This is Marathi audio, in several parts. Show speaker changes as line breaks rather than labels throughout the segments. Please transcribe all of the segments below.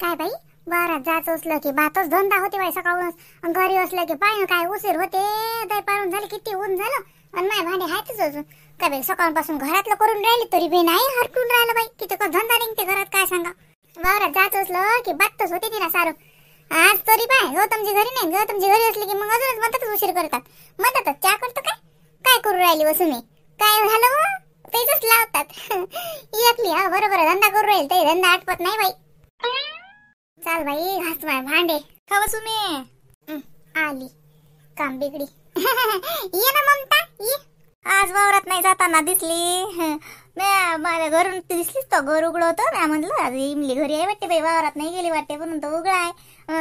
काय बाई बारात जायचं असलं की बातच धंदा होते बाई सकाळून, घरी असलं की पाय काय उशीर होते. दही पाळून झाले किती ऊन झालं आणि माय भांडे हायतच अजून. काय बाई सकाळपासून घरातलं करून राहिली तरी बी नाही हरकून राहिलं बाई. किती धंदा निघते घरात काय सांगा. वावरात जायचं असलं की बातच होते तिला सारं. आज तरी पाय गौतमजी घरी नाही, गौतमजी घरी असले की मग अजूनच म्हणतात उशीर करतात. म्हणतात चहा करतो काय काय करू राहिली वसुमी, काय झालं तेच लावतात. एकली हा बरोबर धंदा करू राहील ते धंदा आटपत नाही बाई. चाल बाई घास माय भांडे
का वसुमी
आली काम बिगडी. ये ना ममता ये.
आज वावरात नाही जाताना दिसली. माझ्या घरून दिसलीच तो घर उघड होतं. मी म्हणलं आज इमली घरी आहे वाटते बाई, वावरात नाही गेली वाटते म्हणून तो उघडा आहे.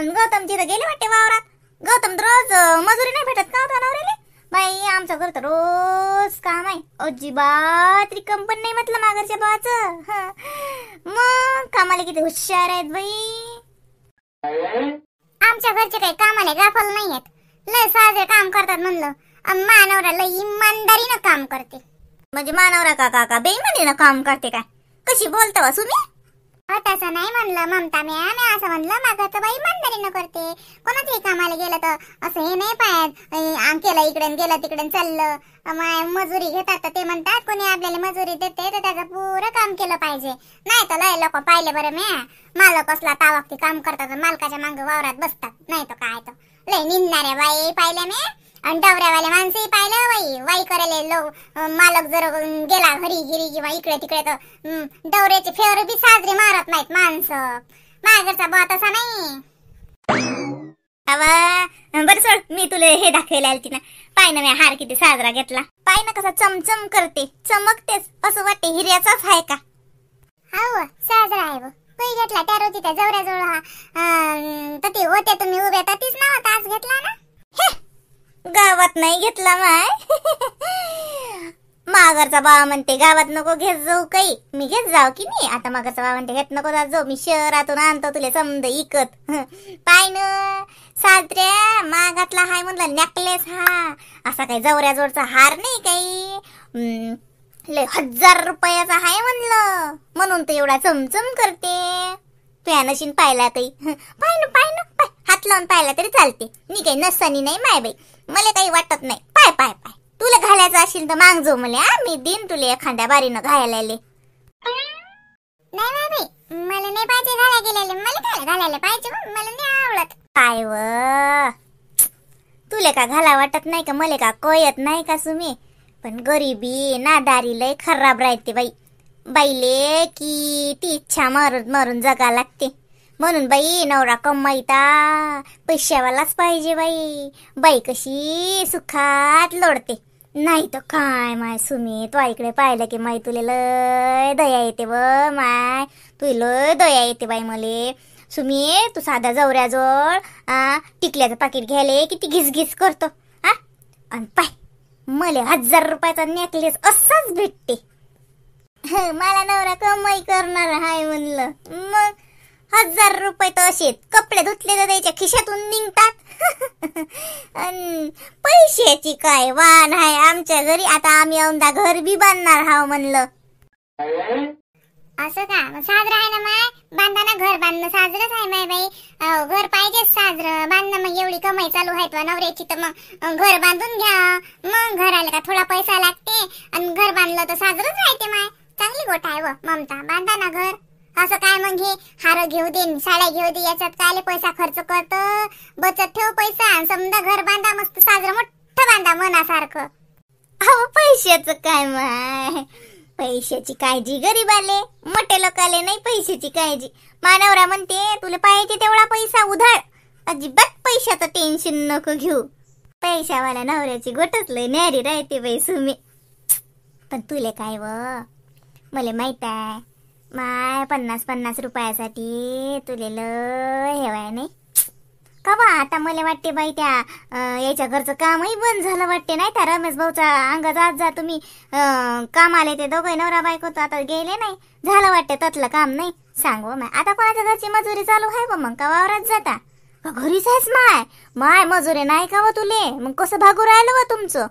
गौतमची तर गेली वाटते वावरात. गौतम रोज मजुरी नाही भेटत का होता नवऱ्याला बाई. आमचं घर तर रोज काम आहे, अजिबात रिकम पण नाही म्हटलं माघरच्या भावाचं. मग कामाला किती हुशार आहेत बाई.
आमच्या घरचे काही कामाला गाफल नाही आहेत, लय साधे काम करतात म्हणलं. मानवरा लय इमानदारीनं काम करते.
म्हणजे मानवरा का बेईमानीनं काम करते काय? कशी बोलता वसुमी?
तसं नाही म्हणलं ममता, मी असं म्हणलं मागाचं बाई इमानदारीनं करते. कोणाच्याही कामाला गेलं तर असं हे नाही पाहत केलं इकडे गेलं तिकडे चाललं. मजुरी घेतात तर ते म्हणतात कोणी आपल्याला मजुरी देते तर त्याचं पुरं काम केलं पाहिजे. नाही तर लय लोक पाहिले बरं म्या मालक असला तावाक्ती काम करतात मालकाच्या मागे वावरात बसतात. नाही तर काय तर लय निंदणाऱ्या बाई पाहिल्या म्या आणि डवऱ्यावाले माणसंही पाहिलं बाई. वाई करायला लोक मालक जर गेला घरी गिरी किंवा इकडे तिकडे तर डवऱ्याचे फेर बी साजरे मारत नाहीत माणसं. मागरचा बा तसा नाही.
बरं सोड, मी तुला हे दाखवायला आलती ना. पाय ना मी हार किती साजरा घेतला. पाय ना कसा चमचम करते, चमकतेच असं वाटते हिऱ्याचाच आहे का.
हो साजरा आहे व काही घेतला त्या रोजी त्या जवळजवळ हा तर ते होते तुम्ही उभ्या तर तीच नाव तास घेतला ना.
गावात नाही घेतला माय. माघरचा बाबा म्हणते गावात नको घेत जाऊ काही, मी घेत जाऊ की नाही. आता माघरचा बाबा म्हणते घेत नको जाऊ, मी शहरातून आणतो तुला समज इकत. पाय न साजऱ्या मागातला हाय म्हणला नेकलेस. हा असा काही जवऱ्याजवळचा हार नाही काही, लय 1000 रुपयाचा हाय म्हणलं म्हणून तो एवढा चमचम करते. तुया नशीन पाहिला काही. पाय ना पाय ना पाय, हात लावून पाहिला तरी चालते. मी काही नसतानी नाही माय बाई, मला काही वाटत नाही. पाय पाय पाय तुला घालायचं असेल तर माग जो मला, मी दिन तुला एखाद्या बारीनं घालायला.
नाही बाई मला नाही पाहिजे घाला गेलेले, मला काय घालायला पाहिजे मला नाही आवडत.
काय व तुले का घाला वाटत नाही का, मला का कळत नाही का सुमी. पण गरिबी नादारी लय खराब राहते बाई. बाईले की ती इच्छा मारून मारून जगा लागते. म्हणून बाई नवरा कमाईता पैशावालाच पाहिजे बाई. बाई कशी सुखात लोडते. नाही तर काय माय सुमी, तू इकडे पाहिलं की माय तुला लय दया येते व माय. तू लय दया येते बाई मले. सुमी तू साधा जवऱ्याजवळ टिकल्याचं पाकिट घ्यायला किती घिसघिस करतो. आणि पाय मले 1000 रुपयाचा नेकलेस असाच भेटते. मला नवरा कमाई करणार हाय म्हणलं. मग 1000 रुपये तर असेच कपडे धुतले तर त्याच्या खिशातून निघतात. पैशाची काय वाण आहे आमच्या घरी. आता आम्ही औंदा घर बी बांधणार हाव म्हणलं.
असं का साजरा आहे ना माय, बांधाना घर बांधणं साजरच आहे माय बाई. घर पाहिजेच साजरं बांधणं. मग एवढी कमाई चालू आहे तो नवऱ्याची तर मग घर बांधून घ्या. मग घर आलं का थोडा पैसा लागते आणि घर बांधलं तर साजरच राहते माय. चांगली गोष्ट आहे व ममता, बांधा ना घर. असं काय मग हे हार घेऊ दे साड्या घेऊ दे याच्यात काय पैसा खर्च करत. बचत ठेव पैसा आणि समजा घर बांधा मस्त साजरं मोठं बांधा मनासारखं.
अहो पैशाचं काय माय, पैशाची काळजी गरीबाले, मोठे लोकाले नाही पैशाची काळजी. मानवरा म्हणते तुला पाहिजे तेवढा पैसा उधाळ, अजिबात पैशाचं टेन्शन नको घेऊ. पैशावाल्या नवऱ्याची गोटच लय न्यारी राहते बाई सुमी. पण तुले काय व मला माहित आहे माय 50-50 रुपयासाठी तुले लय हेवाय नाही का बा. आता मला वाटते बाई त्या याच्या घरचं कामही बंद झालं वाटते. नाही त्या रमेश भाऊचा अंग जात जा तुम्ही काम आले ते दोघे नवरा बायको तर आता गेले नाही झालं वाटते ततलं काम नाही. सांगू माय आता कोणाच्या घरची मजुरी चालू आहे बा. मग का वावरात जाता का घरीच आहेस माय. माय मजुरी नाही का व तुले, मग कसं भागू राहिलं व तुमचं.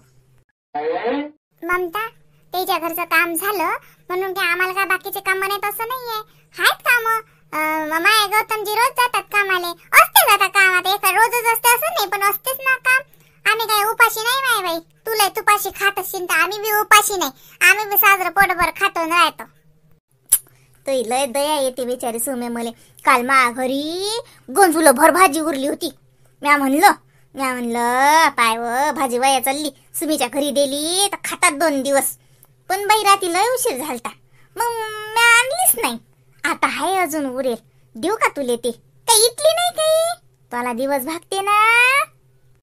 ममता त्याच्या घरचं काम झालं म्हणून की आम्हाला काय बाकीचे काम नाही तसं नाहीये. आहेत काम माय गौतमजी रोज जातात कामाले, असते जातात कामात, एका रोजच असते असं नाही, पण असतेच ना काम. आम्ही काय उपाशी नाही माय बाई. तुला तुपाशी खात असशील तर आम्ही बी उपाशी नाही, आम्ही बी साजरं पोटभर खातो न राहतो.
तरी लय दया येते बिचारी सुमे मले. काल मा घरी गंजुलं भर भाजी उरली होती. म्या म्हणलं पाय व भाजी वाया चालली, सुमीच्या घरी दिली तर खातात 2 दिवस. पण बाई रात्री लय उशीर झालता, मग म्या आणलीच नाही. आता हाय अजून उरेल, देऊ का तुले ते? काही इटली नाही काही, तुला दिवस भागते ना.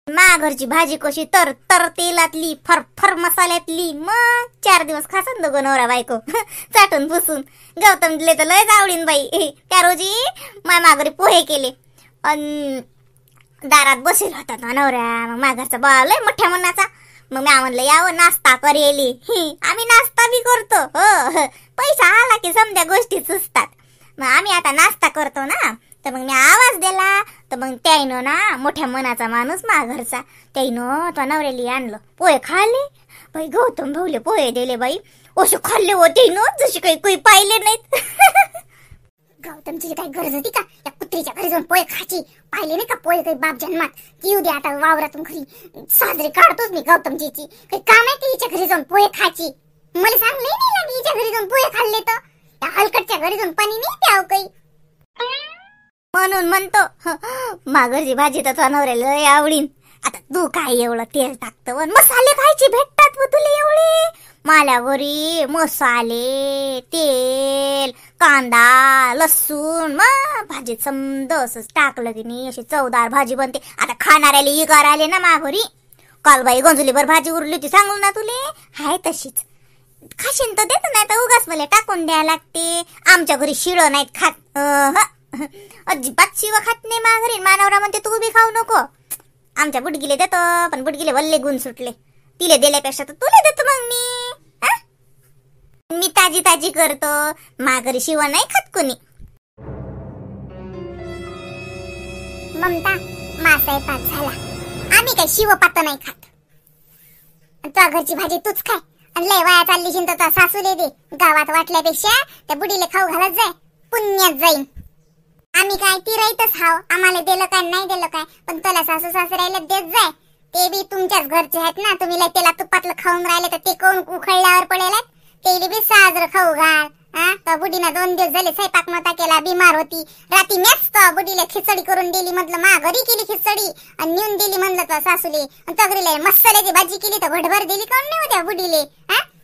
मा घरची भाजी कशी तर तर तेलातली, फर मसाल्यातली. मग 4 दिवस खासन दोघं नवरा बायको चाटून पुसून. गौतम दिले तर लयच आवडीन बाई. त्या रोजी माय घरी पोहे केले अन दारात बसेल होता तो नवरा. मग माझ्या बाळ लय मोठ्या मनाचा. मग मी म्हणलं यावं नाश्ता करेली. आम्ही नाश्ता बी करतो हो, पैसा आला की समजा गोष्टी सुचतात. मग आम्ही आता नाश्ता करतो ना, तर मग मी आवाज दिला, तर मग त्याईनं ना मोठ्या मनाचा माणूस मा घरचा, त्याईनं तो नवऱ्याली आणलं पोहे खाल्ले. बाई गौतम भाऊले पोहे दिले बाई, असे खाल्ले होते न जसे काही पाहिले नाहीत.
गौतमची काही गरज होती का या कुत्रीच्या घरी जाऊन पोहे खायची? पाहिले नाही का पोहे काही बाप जन्मात येऊ दे. आता वावरातून घरी साजरी काढतोच मी गौतमजीची. काही काम आहे की हिच्या घरी जाऊन पोहे खायची? मला सांगले नाही लागे हिच्या घरी जाऊन पोहे खाल्ले तर त्या हलकटच्या घरी जाऊन पाणी नाही प्याव काही.
म्हणून म्हणतो माघरची भाजी तर नवऱ्याला लय आवडीन. आता तू काय एवढं तेल टाकतो मसाले खायचे भेटतात व तुला एवढे? माल्या घरी मसाले, तेल, कांदा, लसूण, मग भाजीत समज असंच टाकलं की नाही अशी चवदार भाजी बनते. आता खाणाऱ्याला इकार आले ना मा घरी. काल बाई गंजुलीभर भाजी उरली होती, सांगू ना तुले. हाय तशीच खाशीन तर देत नाही तर उगाच मला टाकून द्यायला लागते. आमच्या घरी शिळ नाहीत खात, अजिबात शिव खात नाही मा घरी. मानवरा म्हणते तू बी खाऊ नको. आमच्या बुडगीले देतो, पण बुडगीले वल्ले गुण सुटले. तिले दिल्यापेक्षा तर तुला देतो मग मी ताजी करतो. मा घरी शिव नाही खात कोणी.
ममता मा स्वयंपाक झाला, आम्ही काही शिव पात नाही खात. तुझ्या घरची भाजी तूच खाय आणि लय वाया चालली शिंत तर सासूले दे. गावात वाटल्यापेक्षा त्या बुडीले खाऊ घालत जाय, पुण्यात जाईन. आम्ही काय ती राहतच हाव, आम्हाला दिलं काय नाही दिलं काय, पण तुला सासू सासऱ्याला देत जाय. ते बी तुमच्याच घरचे आहेत ना, तुम्ही लय त्याला तुपातलं खाऊन राहिले तर ते कोण उखळल्यावर पडेल? ते बी साजरं खाऊ घाल. तर बुडीनं 2 दिवस झाले स्वयंपाक नव्हता केला, बिमार होती. रात्री मॅच तर बुडीला खिचडी करून दिली, म्हटलं मा घरी केली खिचडी आणि नेऊन दिली म्हणलं तर सासूले. तगरीला मसाल्याची भाजी केली तर भडभर दिली, कोण नाही होत्या बुडीले.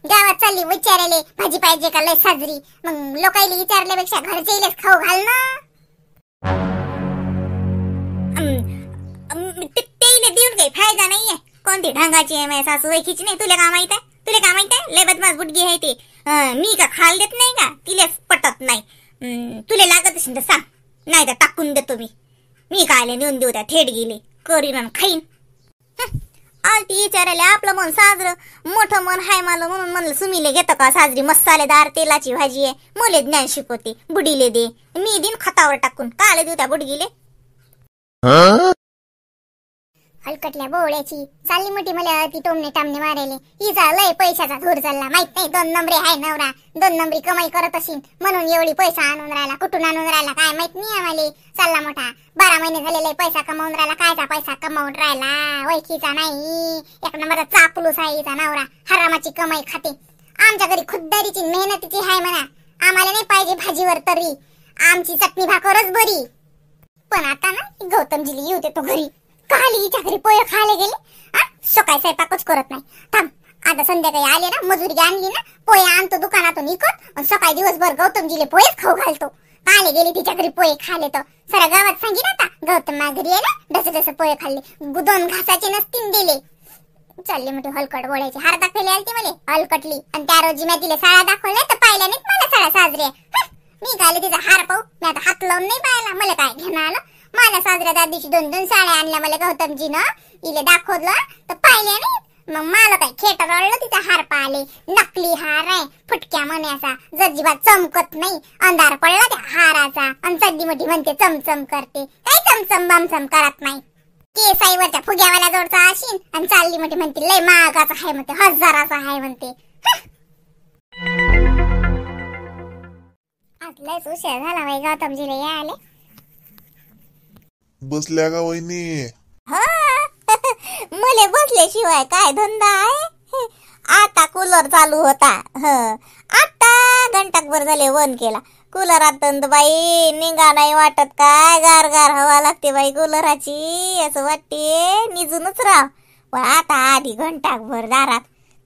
गावात चालली विचारायले भाजी पाहिजे का लय साजरी. मग लोकायला विचारल्यापेक्षा घरचे खाऊ घाल ना.
तेले देऊन काही फायदा नाहीये. कोणती ढंगाची आहे माझ्या सासू वैखीची नाही. तुला काय माहित आहे? तुला काय माहित आहे? लय बदमाश बुडगी आहे ती. मी का खाल देत नाही का? तिला पटत नाही. तुला लागत असेल तर सांग, नाही तर टाकून देतो मी काय नेऊन देऊ त्या थेट गेले करीन खाईन. आलती विचारायला आपलं मन साजरं मोठं मन हाय मला, म्हणून म्हणलं सुमीले घेतं का साजरी मसालेदार तेलाची भाजी आहे. मुले ज्ञान शिकवते, बुडीले दे, मी दिन खतावर टाकून काले देऊ त्या बुडगीले.
हलकटल्या बोळ्याची चालली मोठी मला ती टोमने टामने मारायले. हिचा लय पैशाचा धूर चालला, माहित नाही 2 नंबरी हाय नवरा, 2 नंबरी कमाई करत असेल म्हणून एवढी पैसा आणून राहिला. कुठून आणून राहिला काय माहित नाही आम्हाला. चालला मोठा 12 महिने झालेला पैसा कमावून राहिला. कायचा पैसा कमावून राहिला? वैखीचा नाही, 1 नंबरचा चापलूस आहे हिचा नवरा. हरामाची कमाई खाते. आमच्या घरी खुद्दारीची मेहनतीची हाय म्हणा. आम्हाला नाही पाहिजे भाजीवर तरी, आमची चटणी भाकरच बरी. पण आता ना गौतमजीला येऊ देतो घरी. काली हिच्या घरी पोहे खायला गेले, सकाळी स्वयंपाकच करत नाही. थांब आता संध्याकाळी आले ना, मजुरी आणली ना, पोहे आणतो दुकानातून इकत, सकाळी दिवसभर गौतमजीले पोहेच खाऊ घालतो. काले गेले तिच्या घरी पोहे खाले तर सारा गावात सांगितलं आता गौतम मा घरी आला डस पोहे खाल्ले. 2 घासाचे नसतील दिले. चालले मोठे हलकट बोलायचे. हार दाखवले आलती मला हलकटली, आणि त्या रोजी मी तिला साळा दाखवल्या तर पाहिल्या नाहीत मला साळा साजरे. मी काय तिचा हार पाहू, मी आता हात लावून नाही पाहिला. मला काय घेणं आलं? मला साजऱ्या त्या दिवशी 2 साड्या आणल्या मला गौतमजीनं. इले दाखवलं तर पाहिल्या नाही. मग मला काय खेटर रडलं तिचा हार पाहिले. नकली हार आहे, फुटक्या मण्याचा, जजीबात चमकत नाही. अंधार पडला त्या हाराचा, आणि सद्दी मोठी म्हणते चमचम करते. काही चमचम बमचम करत नाही. केसाईवरच्या फुग्यावाल्या जोडचा अशीन, आणि चालली मोठी म्हणते लय महागाचा आहे म्हणते, 1000चा आहे म्हणते. आज लयच उशीर झाला बाई गौतमजीला यायले.
बसल्या का वहिनी?
हा मले बसल्याशिवाय काय धंदा आहे. आता कूलर चालू होता. आता घंटाभर झाले वन केला. कूलरात बाई निघा नाही वाटत काय. गार गार हवा लागते बाई कूलराची. असं वाटते निजूनच राह. पण आता आधी घंटाभर दारात.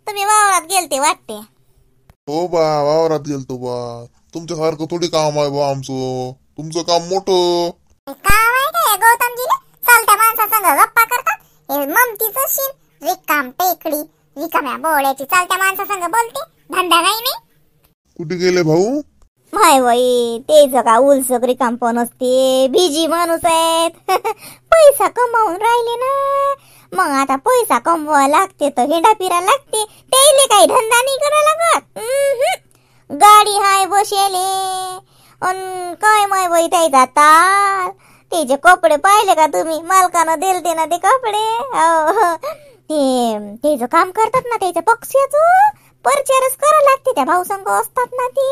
तुम्ही वावरात गेलते वाटते.
हो बा, वावरात गेलतो बा. तुमच्यासारखं थोडी काम आहे बा आमचं. तुमचं काम मोठं.
काम आहे काय गौतमजीला? चालत्या माणसासंग गप्पा करतात. हे ममतीचं शीन रिकाम टेकडी रिकाम्या बोळ्याची चालत्या माणसासंग बोलते. धंदा काही नाही.
कुठे गेले भाऊ?
माय बाई तेच का उलसक रिकाम पण असते. बिजी माणूस आहेत. पैसा कमावून राहिले ना. मग आता पैसा कमवा लागते तर हिंडा फिरा लागते. त्याले काही धंदा नाही करा लागत. गाडी हाय बसेले अन काय माय बाई त्याचा ताल. त्याचे कपडे पाहिले का तुम्ही? मालकानं दिलते ना ते कपडे. त्याचं काम करतात ना त्याच्या पक्षाचं परचारच करा लागते. त्या भाऊसंग असतात ना ते.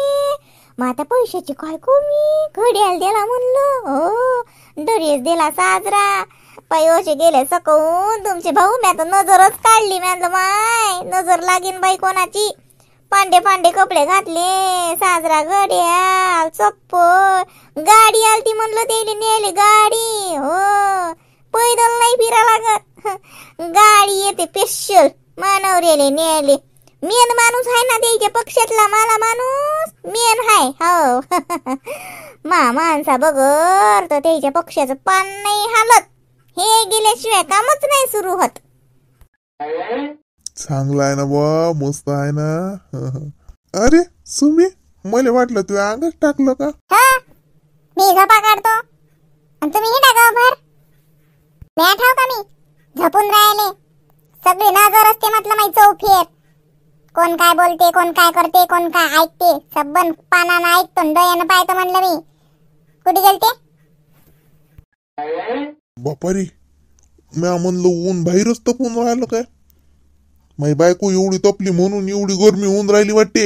मग आता पैशाची काय कमी. घड्याळ दिला म्हणलं. हो ड्रेस दिला साजरा. पैसे गेले सकवून तुमचे भाऊ. मी आता नजरच काढली. मी माय नजर लागीन बाई कोणाची. पांडे पांडे कपडे घातले. साजरा घड्याळ चप्पल गाडी आलती म्हणलं त्याने नेली गाडी. हो पैदल नाही फिरा लागत. गाडी येते स्पेशल मानवरेले नेले. मेन माणूस आहे ना त्याच्या पक्षातला. मला माणूस मेन हाय. हो माणसा बगर तर त्याच्या पक्षाचं पान नाही हालत. हे गेल्याशिवाय कामच नाही सुरू होत.
चांगला आहे ना बा, मस्त आहे ना. अरे सुमी, मला वाटलं तू अंगच टाकलं का?
मी झोपा काढतो आणि तुम्ही हिंडा गावभर. मी ठाव का मी झोपून राहिले. सगळी नजर असते म्हटलं माही चौफेर. कोण काय बोलते, कोण काय करते, कोण काय ऐकते. सबन पानानं ऐकतो डोळ्यानं पाहतो म्हणलं मी. कुठे गेलते?
बापारी, म्या म्हणलं ऊन बाहेरच तपून राहिलं काय? माझी बायको एवढी तपली म्हणून एवढी गरमी होऊन राहिली वाटते.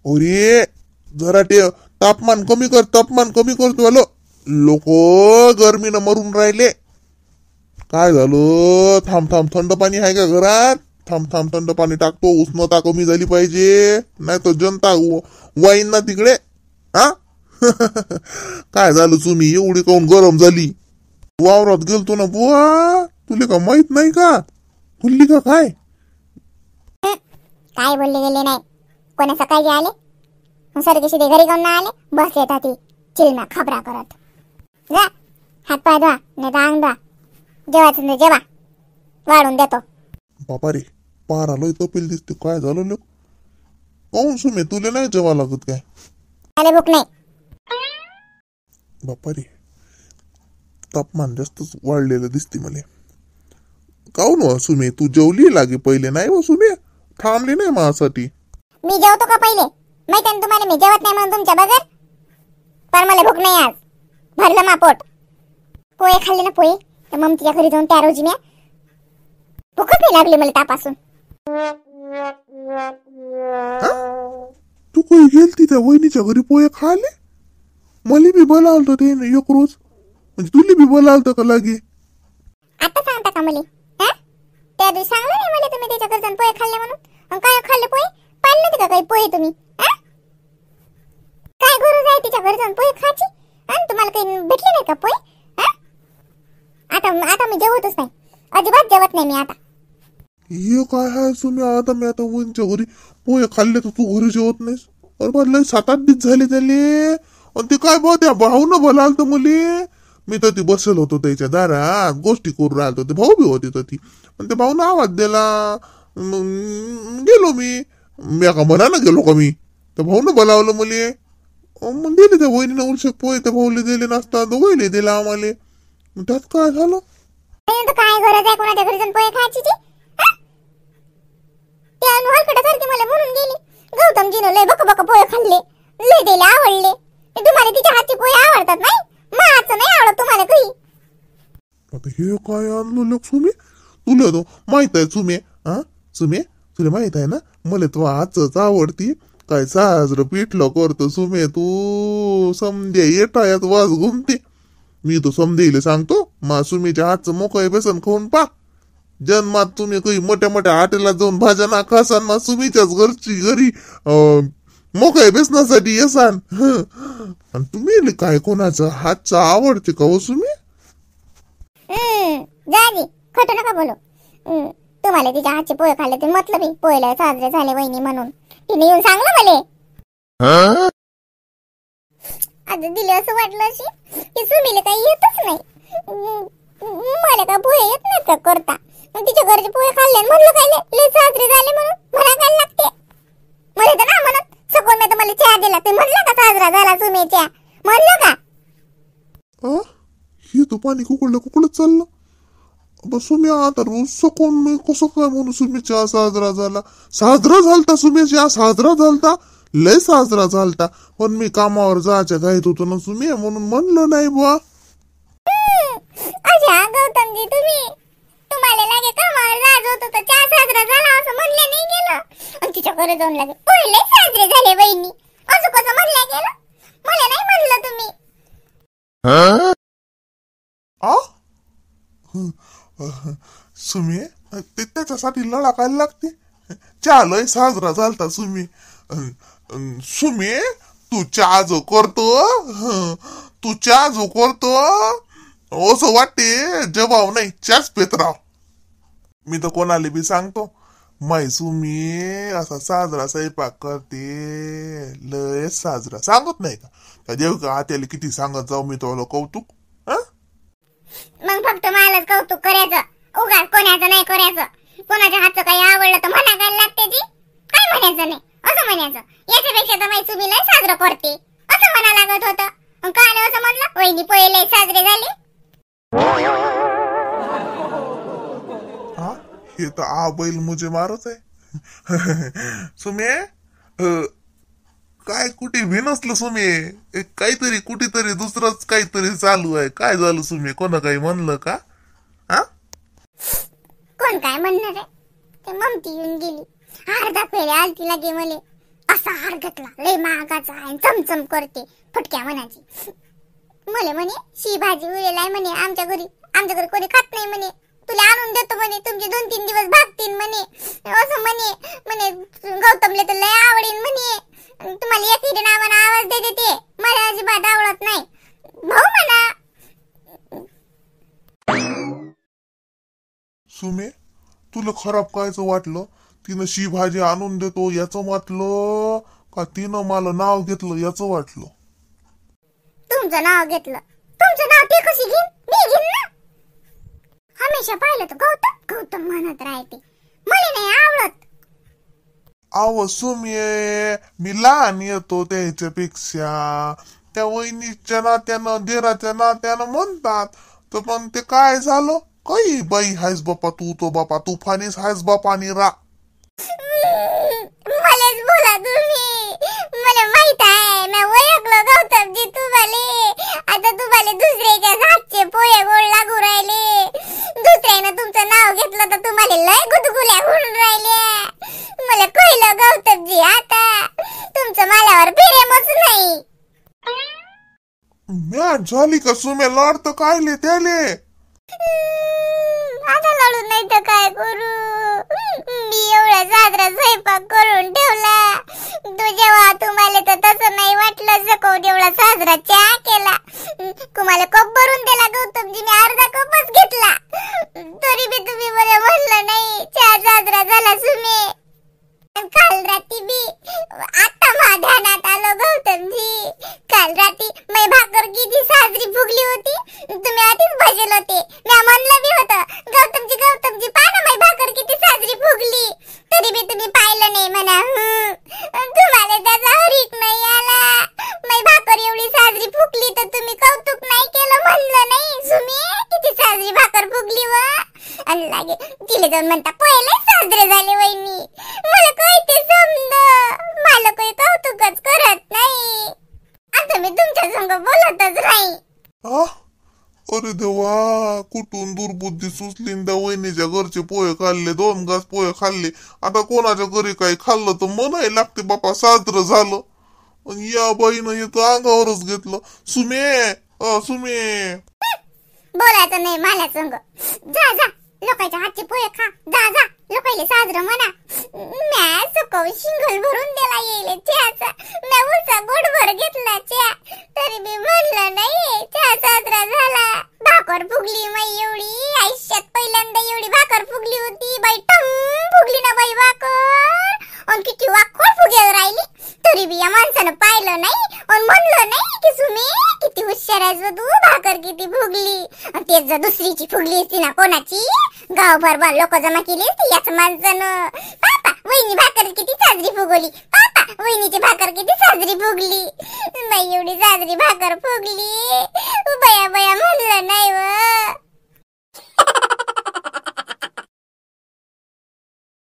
अरे जरा ते तापमान कमी कर, तापमान कमी करतो. आलो लोक गरमीनं मरून राहिले. काय झालं? थांब थांब, थंड पाणी आहे का घरात? थांब थांब, थंड पाणी टाकतो. उष्णता कमी झाली पाहिजे, नाही तर जनता वाईन ना तिकडे. हा काय झालं तुम्ही एवढी काऊन गरम झाली? वावरात गेलतो ना बुवा. तुला का माहित नाही का? खुल्ली का काय?
काय बोलले गेले नाही. कोणा सकाळी आले सर कशी ते घरी जाऊन आले. बसले येतात ते चिलना खबरा करत. जा हात पाय धुवा नाही तर अंग धुवा. जेवायचं जेवा वाढून देतो.
बापा रे, पारा लय तपेल दिसते. काय झालं लोक? काऊन सुमे तुला नाही जेवा लागत काय?
आले भूक नाही.
बापा रे, तापमान जास्तच वाढलेलं दिसते मला. काऊन व सुमे, तू जेवली लागे पहिले नाही व सुमे? थांबली नाही माझ्यासाठी?
मी जेवतो का पहिले? माहिती आहे तुम्हाला मी जेवत नाही म्हणून तुमच्या बगर. पण मला भूक नाही आज. भरलं मा पोट. पोहे खाल्ले ना पोहे. तर ममतीच्या घरी जाऊन त्या रोजी मी भूकच नाही लागली मला तापासून.
तू काही गेलती त्या वहिनीच्या घरी पोहे खाले? मला बी बोलावलं ते एक रोज. म्हणजे तुला बी बोलावलं का लागे?
आता सांगता का मला? त्या दिवशी सांगलं नाही मला तुम्ही त्याच्या घरी जाऊन पोहे खाल्ले म्हणून. काय खाल्ले पोहे? पाळले होते का काही पोहे तुम्ही? काय गरज आहे तिच्या घरी जाऊन पोहे खायची? तुम्हाला काही भेटले नाही का पोहे? आता मी जेवतच नाही. अजिबात जेवत नाही मी आता.
हे काय आहे तुम्ही? आता मी आता वहिनीच्या घरी पोहे खाल्ले तर तू घरी जेवत नाहीस? अरे बा लय 7-8 दिवस झाले त्याले. आणि ते काय बा त्या भाऊनं बोलावलं तर मुली. मी तर ती बसेल होतो त्याच्या दारात गोष्टी करू राहिलो. ते भाऊ बी होती तर ती. पण ते भाऊनं आवाज दिला. गेलो मी का म्हणा ना गेलो का मी? त्या भाऊनं बोलावलं मुली. मग दिले त्या वहिनीनं उलशक पोहे त्या भाऊले दिले नसता. दोघांले दिला आम्हाला. त्यात काय झालं?
काय गरज आहे कोणाच्या घरी जाऊन पोहे खायची? त्या हलकटासारखी मला म्हणून गेली. गौतमजीनं लय बक बक पोहे खाल्ले. लय दिले आवडले. तुम्हाला तिच्या हातचे पोहे आवडतात नाही? माझं नाही आवडत तुम्हाला काही.
आता हे काय आणलं लोक सुमे? तुला तो माहित आहे सुमे? हा सुमे, तुला माहित आहे ना मला तो आजच आवडती. काय साजरं पिठलं करतो सुमे तू समद्या येटायात वाज घुमते. मी तो समजेले सांगतो मा सुमीच्या हातचं मोकळे बेसन खाऊन पा. जन्मात तुम्ही काही मोठ्या मोठ्या हॉटेलात जाऊन भाज्या ना खासान मा सुमीच्याच घरी मोकळे बेसनासाठी येसान. आणि तुम्ही काय कोणाचं हातचं आवडते का हो सुमी?
जाजी खोटं नका बोलू. तुम्हाला तिच्या हातचे पोहे खाल्ले ते मतलब पोहेला साजरे झाले वहिनी म्हणून तिने येऊन सांगलं मला. आता दिले असं वाटलं अशी की सुमीला काही येतच नाही. मला का पोहे येत नाही का करता. मग तिच्या घरचे पोहे खाल्ले म्हणलं खाल्ले लय साजरे झाले म्हणून मला काय लागते. मला तर ना म्हणत सकोल मी तर मला चहा दिला ते म्हणलं का साजरा झाला सुमीच्या म्हणलं का?
हे तो पाणी कुकडलं चाललं. सुमी आता रोज कोण मी कसं काय म्हणून सुमीचा साजरा झालता सुमीचा साजरा झालता लय साजरा झालता. पण मी कामावर जायच्या घाईत होतो ना सुमी म्हणून म्हणलं नाही बुवा.
अच्छा गौतमजी तुम्हाला लागे कामावर जायचं होतं तर चहा साजरा झाला असं म्हणलं नाही गेलं. आणि तिच्या घरी जाऊन लागे पोहे लय साजरे झाले वहिनी असं कसं म्हणलं गेलं. मला नाही म्हणलं तुम्ही.
सुमी ते त्याच्यासाठी लढाकायला लागते. चहा लय साजरा झालता सुमी. सुमी तू चहा जो करतो असं वाटते जबाव नाही चहाच पेतराव. मी तर कोणाला बी सांगतो माय सुमी असा साजरा स्वयंपाक करते लय साजरा. सांगत नाही का त्या देवका आत्याला किती सांगत जाऊ मी तुला कौतुक.
मग फक्त मलाच कौतुक करायचं उगाच कोणाचं नाही करायचं. कोणाच्या हातचं काही आवडलं तर म्हणा काय लागते ती काय म्हणायचं नाही असं म्हणायचं. याच्यापेक्षा तर माई सुमी लय साजरं करते असं म्हणा लागत होतं. काय नाही असं म्हणलं वहिनी पोहे लय साजरे झाले.
हे तर बैल मुझे मारत आहे. सुमे काय कुठे भी नसलं सुमे काहीतरी कुठेतरी दुसरंच काहीतरी चालू आहे. काय झालं सुमे कोणा काही म्हणलं का?
कोण काय म्हणणार आहे. ते ममती येऊन गेली हार दाखवले आलती लागे मले असा हार घेतला लय महागाचा आहे चमचम करते फटक्या मनाची. मले म्हणे शी भाजी उरेल आहे म्हणे आमच्या घरी कोणी खात नाही म्हणे तुला आणून देतो म्हणे तुमचे 2-3 दिवस भागतील म्हणे असं म्हणे गौतमले तर लय आवडेल म्हणे तुम्हाला एक नावानं आवाज देते ते मला अजिबात आवडत नाही भाऊ म्हणा.
सुमे तुला खराब कायचं वाटलं तिनं शी भाजी आणून देतो याचं वाटलं का तिनं मला नाव घेतलं याचं वाटलं?
तुमचं नाव घेतलं. तुमचं नाव ते कशी घेईन मी घेईन ना. हमेशा पाहिलं तर गौतम म्हणत राहते मला नाही आवडत.
आव सुमे मी लहान येतो त्याच्यापेक्षा त्या वहिनीच्या नात्यानं देराच्या नात्यानं म्हणतात तर पण ते काय झालं काही बाई हायस बापा तू फानीस हायस बापानी रा.
मलाच बोला तुम्ही मला माहित आहे मी ओळखलं गौतमजी तुम्हाला. आता तुम्हाला दुसऱ्याच्या हातचे पोहे गोड लागू राहिले. दुसऱ्यानं तुमचं नाव घेतलं तर तुम्हाला लय गुदगुल्या होऊन राहिल्या. मला कळलं गौतमजी आता तुमचं माझ्यावर प्रेमच नाही.
मॅच झाली का सुमे लढतं कायले त्याले.
आता लढून नाही तर काय करू. मी एवढा साजरा स्वयंपाक करून ठेवला तो जेव्हा तुम्हाला तर तसं नाही वाटलं सकवून एवढा साजरा चहा केला तुम्हाला कप भरून दिला गौतमजी मी अर्धा कपच घेतला तरी बी तुम्ही मला म्हणलं नाही चहा साजरा झाला सुमे. काल रात्री बी आता माझ्या ध्यानात आलं गौतमजी काल रात्री मी भाकर किती साजरी फुगली होती तुम्ही आधीच भजेल होते. मी म्हणलं बी होतं गौतमजी पाहा ना मी भाकर किती साजरी फुगली तरी बी तुम्ही पाहिलं नाही म्हणा. तुम्हाला त्याचा हरीक नाही आला. मी भाकर एवढी साजरी फुगली तर तुम्ही कौतुक नाही केलं म्हणलं नाही सुमी किती साजरी भाकर फुगली व आणि लागे तिले जाऊन म्हणता पहिले साजरे झाले वहिनी. मला काही ते समज मला काही कौतुकच करत नाही. आता मी तुमच्या संग बोलतच नाही.
अरे देवा, कुठून दुर्बुद्धी सुचली न त्या वहिनीच्या घरचे पोहे खाल्ले, 2 घास पोहे खाल्ले. आता कोणाच्या घरी काही खाल्लं तर म्हणाय लागते बापा साजरं झालं. आणि या बाईनं येतं अंगावरच घेतलं. सुमे
बोलायचं नाही मला संग. जा जा लोकांच्या हातचे पोहे खा. जा जा लोकांले साजरं म्हणा. म्या सुकवून शिंगल भरून दिला येईल चहाचा. म्या उसा गोडभर घेतला चहा, तरी मी म्हणलं नाही चहा साजरा झाला. भाकर फुगली माई एवढी, आयुष्यात पहिल्यांदा एवढी भाकर फुगली होती बाई. टंग फुगली ना बाई भाकर. आणि किती वाखोड फुगेल राहिली, तरी बी या माणसानं पाहिलं नाही आणि म्हणलं नाही की सुमे किती हुशार आहेस तू, भाकर किती फुगली. आणि तेच जर दुसरीची फुगली असती ना कोणाची, गावभर लोक जमा केली असती याच माणसानं. पापा वहिनी भाकर किती साजरी फुगवली, पापा वहिनीची भाकर किती साजरी फुगली. नाही एवढी साजरी भाकर फुगली, बया बया म्हणलं नाही व.